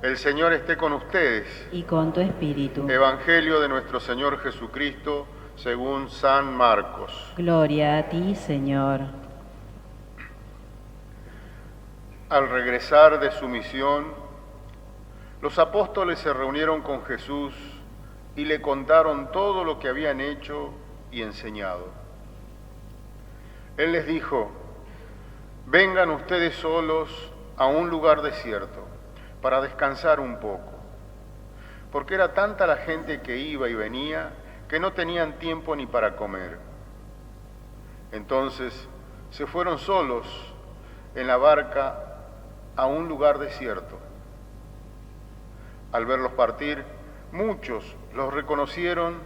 El Señor esté con ustedes. Y con tu espíritu. Evangelio de nuestro Señor Jesucristo según San Marcos. Gloria a ti, Señor. Al regresar de su misión, los apóstoles se reunieron con Jesús y le contaron todo lo que habían hecho y enseñado. Él les dijo: vengan ustedes solos a un lugar desierto para descansar un poco, porque era tanta la gente que iba y venía que no tenían tiempo ni para comer. Entonces se fueron solos en la barca a un lugar desierto. Al verlos partir, muchos los reconocieron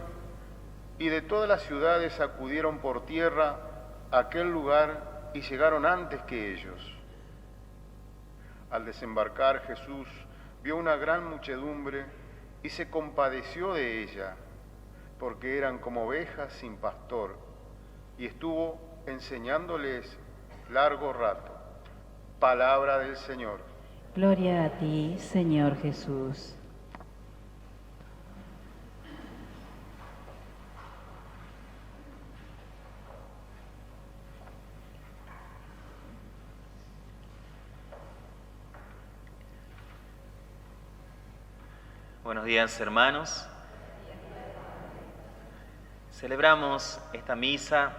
y de todas las ciudades acudieron por tierra a aquel lugar y llegaron antes que ellos. Al desembarcar, Jesús vio una gran muchedumbre y se compadeció de ella, porque eran como ovejas sin pastor, y estuvo enseñándoles largo rato. Palabra del Señor. Gloria a ti, Señor Jesús. Buenos días, hermanos. Celebramos esta misa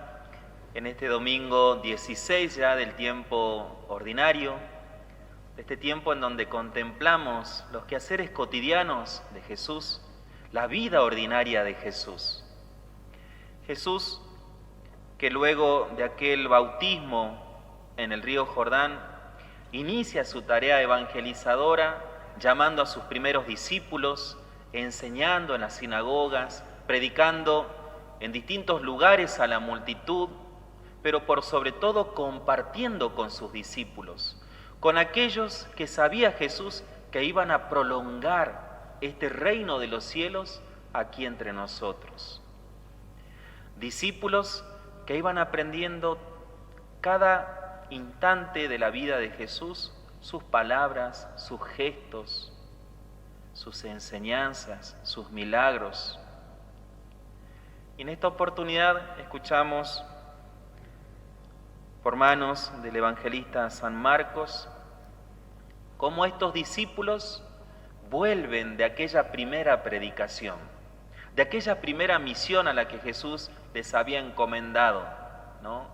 en este domingo 16 ya del tiempo ordinario, de este tiempo en donde contemplamos los quehaceres cotidianos de Jesús, la vida ordinaria de Jesús. Jesús, que luego de aquel bautismo en el río Jordán, inicia su tarea evangelizadora, llamando a sus primeros discípulos, enseñando en las sinagogas, predicando en distintos lugares a la multitud, pero por sobre todo compartiendo con sus discípulos, con aquellos que sabía Jesús que iban a prolongar este reino de los cielos aquí entre nosotros. Discípulos que iban aprendiendo cada instante de la vida de Jesús, sus palabras, sus gestos, sus enseñanzas, sus milagros. Y en esta oportunidad escuchamos por manos del evangelista San Marcos cómo estos discípulos vuelven de aquella primera predicación, de aquella primera misión a la que Jesús les había encomendado, ¿no?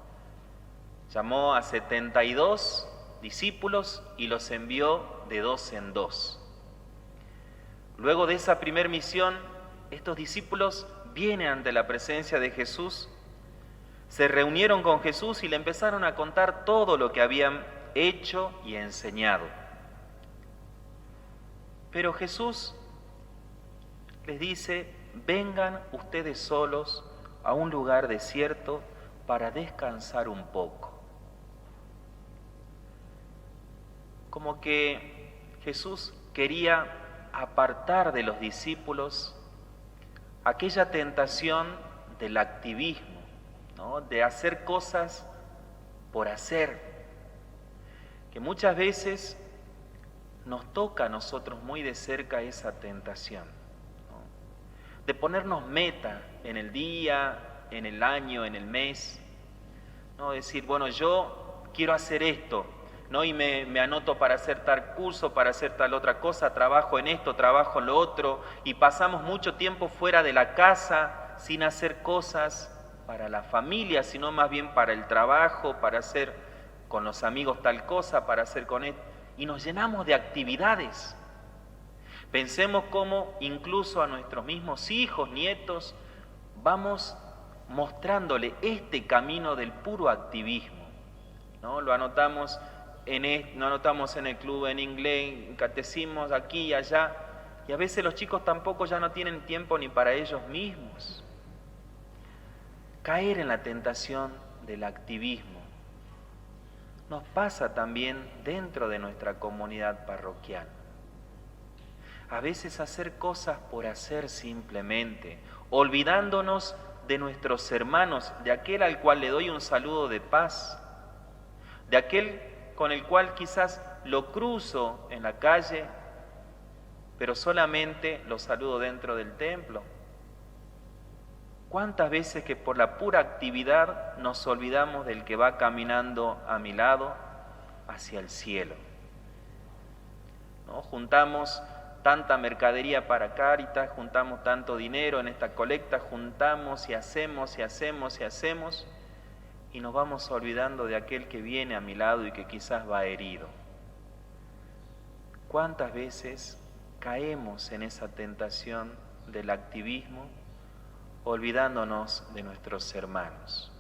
Llamó a 72 discípulos y los envió de 2 en 2. Luego de esa primera misión, estos discípulos vienen ante la presencia de Jesús, se reunieron con Jesús y le empezaron a contar todo lo que habían hecho y enseñado. Pero Jesús les dice: vengan ustedes solos a un lugar desierto para descansar un poco. Como que Jesús quería apartar de los discípulos aquella tentación del activismo, ¿no? De hacer cosas por hacer, que muchas veces nos toca a nosotros muy de cerca esa tentación, ¿no? De ponernos meta en el día, en el año, en el mes, ¿no? Decir, bueno, yo quiero hacer esto, ¿no? Y me anoto para hacer tal curso, para hacer tal otra cosa, trabajo en esto, trabajo en lo otro, y pasamos mucho tiempo fuera de la casa sin hacer cosas para la familia, sino más bien para el trabajo, para hacer con los amigos tal cosa, para hacer con esto, y nos llenamos de actividades. Pensemos cómo incluso a nuestros mismos hijos, nietos, vamos mostrándole este camino del puro activismo, ¿no? Lo anotamos en el club, en inglés, en catecismos, aquí y allá, y a veces los chicos tampoco ya no tienen tiempo ni para ellos mismos. Caer en la tentación del activismo nos pasa también dentro de nuestra comunidad parroquial. A veces hacer cosas por hacer simplemente, olvidándonos de nuestros hermanos, de aquel al cual le doy un saludo de paz, de aquel con el cual quizás lo cruzo en la calle pero solamente lo saludo dentro del templo. ¿Cuántas veces que por la pura actividad nos olvidamos del que va caminando a mi lado hacia el cielo? ¿No? Juntamos tanta mercadería para Cáritas, juntamos tanto dinero en esta colecta, juntamos y hacemos y hacemos y hacemos, y nos vamos olvidando de aquel que viene a mi lado y que quizás va herido. ¿Cuántas veces caemos en esa tentación del activismo, olvidándonos de nuestros hermanos?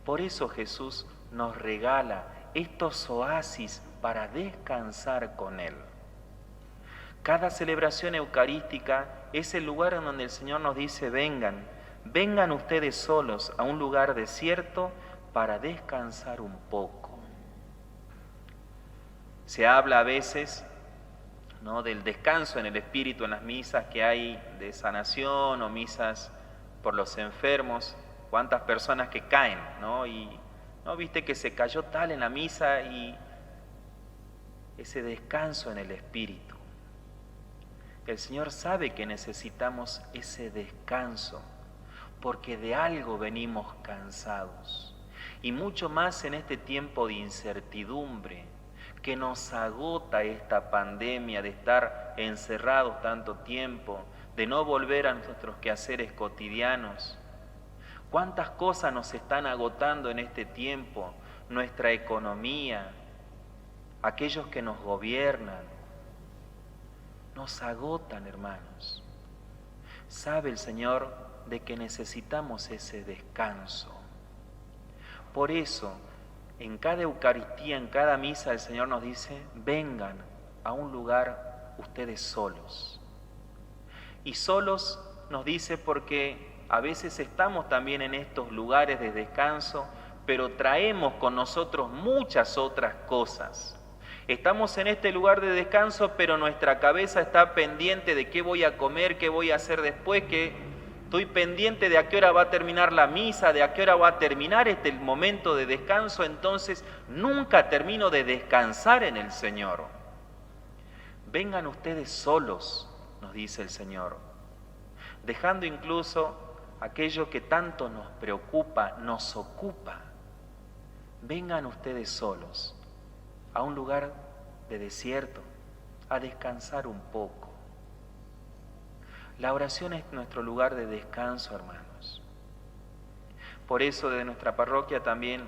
Por eso Jesús nos regala estos oasis para descansar con Él. Cada celebración eucarística es el lugar en donde el Señor nos dice: vengan ustedes solos a un lugar desierto para descansar un poco. Se habla a veces, ¿no?, del descanso en el espíritu en las misas que hay de sanación o misas por los enfermos. Cuántas personas que caen, ¿no? Y ¿no viste que se cayó tal en la misa? Y ese descanso en el espíritu. El Señor sabe que necesitamos ese descanso, porque de algo venimos cansados. Y mucho más en este tiempo de incertidumbre, que nos agota esta pandemia de estar encerrados tanto tiempo, de no volver a nuestros quehaceres cotidianos. ¿Cuántas cosas nos están agotando en este tiempo? Nuestra economía, aquellos que nos gobiernan, nos agotan, hermanos. Sabe el Señor de que necesitamos ese descanso. Por eso, en cada Eucaristía, en cada misa, el Señor nos dice: vengan a un lugar ustedes solos. Y solos nos dice porque a veces estamos también en estos lugares de descanso, pero traemos con nosotros muchas otras cosas. Estamos en este lugar de descanso, pero nuestra cabeza está pendiente de qué voy a comer, qué voy a hacer después, que estoy pendiente de a qué hora va a terminar la misa, de a qué hora va a terminar este momento de descanso. Entonces nunca termino de descansar en el Señor. Vengan ustedes solos, nos dice el Señor, dejando incluso aquello que tanto nos preocupa, nos ocupa. Vengan ustedes solos a un lugar de desierto, a descansar un poco. La oración es nuestro lugar de descanso, hermanos. Por eso desde nuestra parroquia también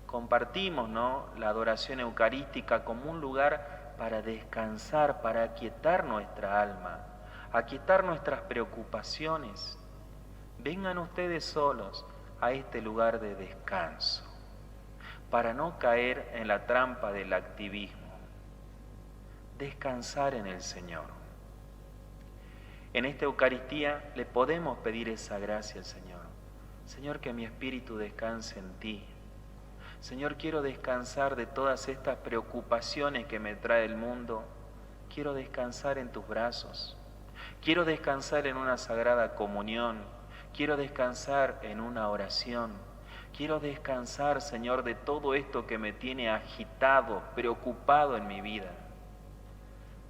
compartimos, ¿no?, la adoración eucarística como un lugar para descansar, para aquietar nuestra alma, aquietar nuestras preocupaciones. Vengan ustedes solos a este lugar de descanso, para no caer en la trampa del activismo. Descansar en el Señor. En esta Eucaristía le podemos pedir esa gracia al Señor. Señor, que mi espíritu descanse en ti. Señor, quiero descansar de todas estas preocupaciones que me trae el mundo. Quiero descansar en tus brazos. Quiero descansar en una sagrada comunión. Quiero descansar en una oración. Quiero descansar, Señor, de todo esto que me tiene agitado, preocupado en mi vida.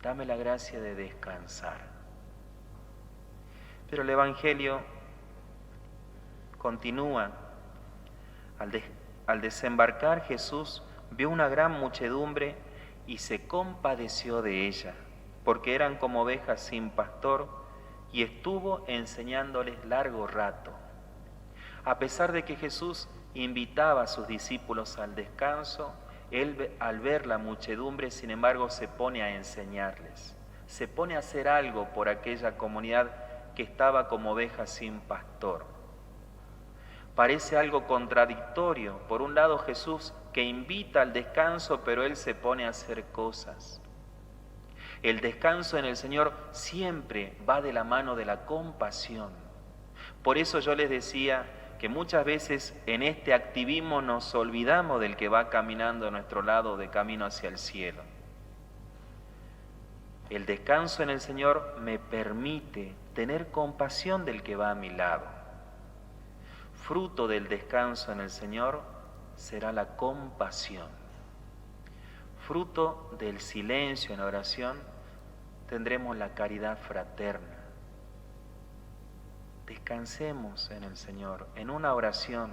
Dame la gracia de descansar. Pero el Evangelio continúa. Al desembarcar, Jesús vio una gran muchedumbre y se compadeció de ella, porque eran como ovejas sin pastor, y estuvo enseñándoles largo rato. A pesar de que Jesús invitaba a sus discípulos al descanso, Él, al ver la muchedumbre, sin embargo, se pone a enseñarles, se pone a hacer algo por aquella comunidad que estaba como ovejas sin pastor. Parece algo contradictorio. Por un lado, Jesús que invita al descanso, pero Él se pone a hacer cosas. El descanso en el Señor siempre va de la mano de la compasión. Por eso yo les decía que muchas veces en este activismo nos olvidamos del que va caminando a nuestro lado de camino hacia el cielo. El descanso en el Señor me permite tener compasión del que va a mi lado. Fruto del descanso en el Señor será la compasión. Fruto del silencio en oración tendremos la caridad fraterna. Descansemos en el Señor, en una oración.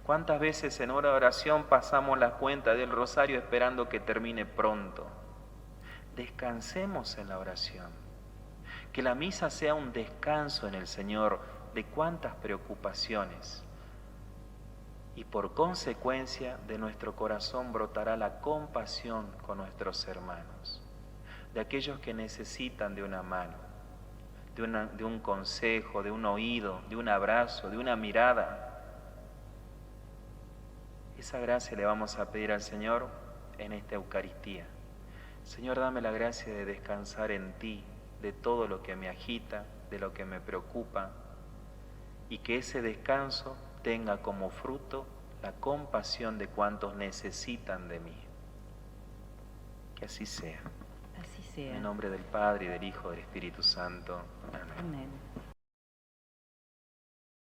¿Cuántas veces en una oración pasamos la cuenta del rosario esperando que termine pronto? Descansemos en la oración. Que la misa sea un descanso en el Señor de cuántas preocupaciones. Y por consecuencia de nuestro corazón brotará la compasión con nuestros hermanos, de aquellos que necesitan de una mano, de un consejo, de un oído, de un abrazo, de una mirada. Esa gracia le vamos a pedir al Señor en esta Eucaristía. Señor, dame la gracia de descansar en ti, de todo lo que me agita, de lo que me preocupa, y que ese descanso tenga como fruto la compasión de cuantos necesitan de mí. Que así sea. Así sea. En el nombre del Padre, y del Hijo, y del Espíritu Santo. Amén. Amén.